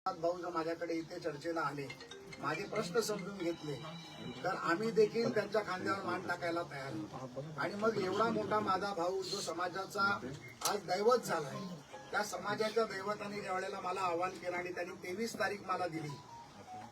भाऊ जर माझ्याकडे इथे चर्चेला आले, माझे प्रश्न समजून घेतले, तर आम्ही देखील त्यांच्या खांद्यावर मान टाकायला तयार आहोत. आणि मग एवढा मोठा माझा भाऊ जो समाजाचा आज दैवत झालाय, त्या समाजाच्या दैवताने ज्या वेळेला मला आवाहन केलं आणि त्यांनी 23 तारीख मला दिली,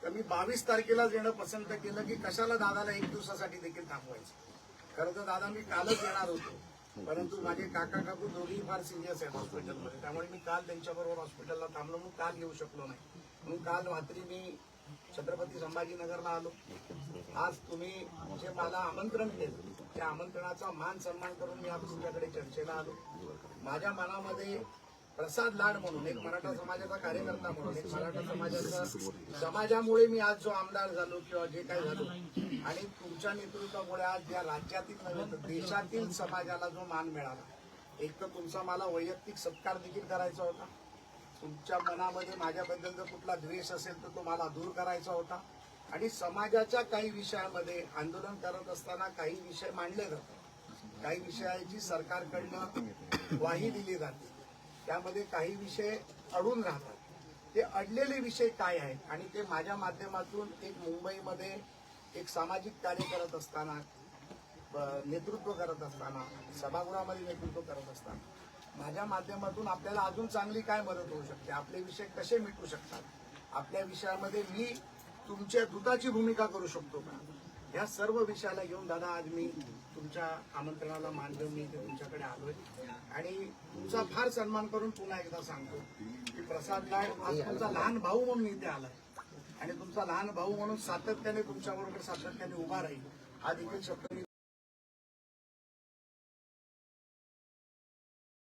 तर मी 22 तारखेला येणं पसंत केलं की कशाला दादाला एक दिवसासाठी देखील थांबवायचं. खरं तर दादा मी कालच येणार होतो, परंतु माझे काका काकू दोघेही फार सिरियस आहेत हॉस्पिटलमध्ये, त्यामुळे मी काल त्यांच्याबरोबर हॉस्पिटलला थांबलो, म्हणून काल येऊ शकलो नाही. म्हणून काल रात्री मी छत्रपती संभाजीनगरला आलो. आज तुम्ही जे मला आमंत्रण केलं, त्या आमंत्रणाचा मान सन्मान करून मी आज तुमच्याकडे चर्चेला आलो. माझ्या मनामध्ये प्रसाद लाड म्हणून एक मराठा समाजाचा कार्यकर्ता म्हणून एक मराठा समाजामुळे मी आज जो आमदार झालो किंवा जे काही झालो, आणि तुमच्या नेतृत्वामुळे आज या राज्यातील नव्हे तर देशातील समाजाला जो मान मिळाला, एक तर तुमचा मला वैयक्तिक सत्कार देखील करायचा होता. तुमच्या मनामध्ये माझ्याबद्दल जर कुठला द्वेष असेल तर तो मला दूर करायचा होता. आणि समाजाच्या काही विषयामध्ये आंदोलन करत असताना काही विषय मांडले जातात, काही विषयाची सरकारकडनं ग्वाही दिली जाते, त्यामध्ये काही विषय अडून राहतात. ते अडलेले विषय काय आहेत आणि ते माझ्या माध्यमातून एक मुंबईमध्ये एक सामाजिक कार्य करत असताना, नेतृत्व करत असताना, सभागृहामध्ये नेतृत्व करत असताना माझ्या माध्यमातून आपल्याला अजून चांगली काय मदत होऊ शकते, आपले विषय कसे मिटू शकतात, आपल्या विषयामध्ये मी तुमच्या दूताची भूमिका करू शकतो का, या सर्व विषयाला घेऊन दादा आज मी तुमच्या आमंत्रणाला मान देऊन मी इथे तुमच्याकडे आलोय. आणि तुमचा फार सन्मान करून पुन्हा एकदा सांगतो की प्रसाद लाड आज तुमचा लहान भाऊ म्हणून इथे आलाय आणि तुमचा लहान भाऊ म्हणून सातत्याने तुमच्याबरोबर सातत्याने उभा राहील, हा देखील शब्द